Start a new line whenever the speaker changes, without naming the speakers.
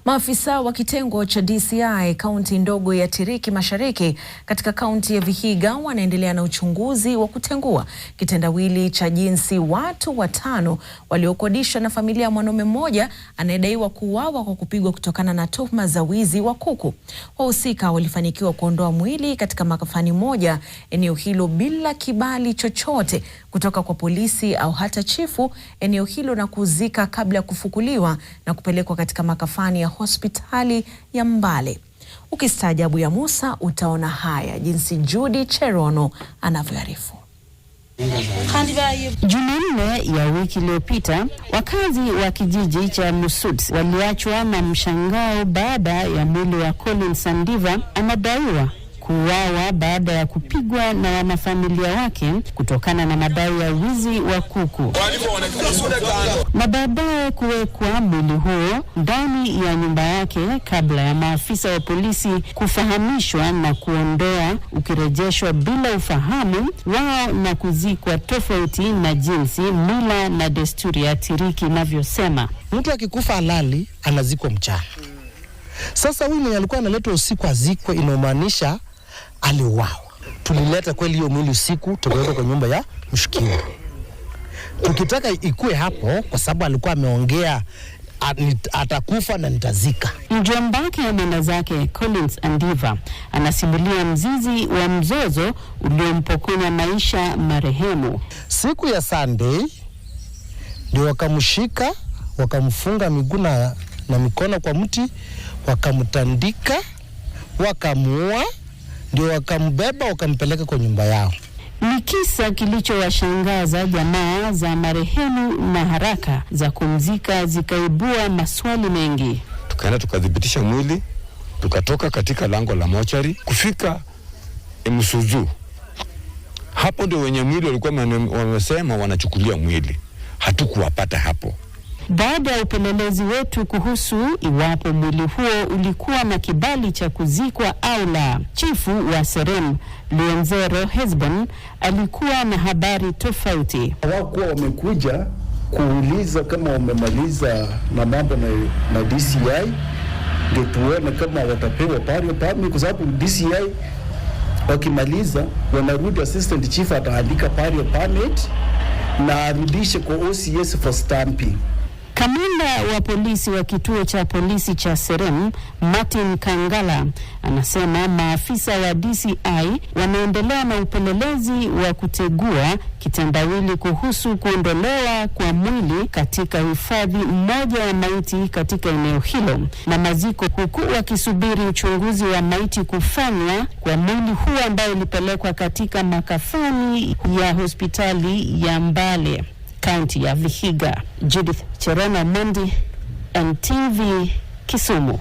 Maafisa wa kitengo cha DCI kaunti ndogo ya Tiriki Mashariki katika kaunti ya Vihiga wanaendelea na uchunguzi wa kutengua kitendawili cha jinsi watu 5 waliokodishwa na familia ya mwanaume mmoja anayedaiwa kuuawa kwa kupigwa kutokana na tuhuma za wizi wa kuku. Wahusika walifanikiwa kuondoa mwili katika makafani moja eneo hilo bila kibali chochote kutoka kwa polisi au hata chifu eneo hilo na kuzika kabla ya kufukuliwa na kupelekwa katika makafani ya hospitali ya Mbale. Ukistaajabu ya Musa utaona haya, jinsi Judy Cherono anavyoarifu.
Jumanne ya wiki iliyopita, wakazi wa kijiji cha Musud waliachwa na mshangao baada ya mwili wa Collins Andiva anadaiwa kuuawa baada ya kupigwa na wanafamilia wake kutokana na madai ya wizi wa kuku, na baadaye kuwekwa mwili huo ndani ya nyumba yake kabla ya maafisa wa polisi kufahamishwa na kuondoa, ukirejeshwa bila ufahamu wao na kuzikwa tofauti na jinsi mila na desturi ya Tiriki inavyosema.
Mtu akikufa halali anazikwa mchana. Sasa huyu mwenye alikuwa analetwa usiku azikwe, inamaanisha aliuawa. Tulileta kweli hiyo mwili usiku, tukaweka kwa nyumba ya mshukiwa, tukitaka ikue hapo kwa sababu alikuwa ameongea atakufa na nitazika.
Mjomba wake na mwenda zake Collins Andiva anasimulia mzizi wa mzozo uliompokonya maisha marehemu.
Siku ya Sunday ndio wakamshika, wakamfunga miguu na mikono kwa mti, wakamtandika, wakamuua, ndio wakambeba wakampeleka kwa nyumba yao.
Ni kisa kilichowashangaza jamaa za marehemu, na haraka za kumzika zikaibua maswali mengi.
Tukaenda tukadhibitisha mwili, tukatoka katika lango la mochari kufika Msuzu. Hapo ndio wenye mwili walikuwa wamesema wanachukulia mwili. Hatukuwapata hapo.
Baada ya upelelezi wetu kuhusu iwapo mwili huo ulikuwa na kibali cha kuzikwa au la, chifu wa Serem Lienzero Hezbon alikuwa na habari tofauti.
Hawakuwa wamekuja kuuliza kama wamemaliza na mambo na DCI ndio tuone kama watapewa pari, kwa sababu DCI wakimaliza wanarudi, assistant chief ataandika pari permit na arudishe kwa OCS for stamping.
Kamanda wa polisi wa kituo cha polisi cha Serem, Martin Kangala, anasema maafisa wa DCI wanaendelea na upelelezi wa kutegua kitendawili kuhusu kuondolewa kwa mwili katika hifadhi moja ya maiti katika eneo hilo na maziko, huku wakisubiri uchunguzi wa maiti kufanywa kwa mwili huo ambao ulipelekwa katika makafani ya hospitali ya Mbale, kaunti ya Vihiga. Judith Cherono, Mondi, NTV, Kisumu.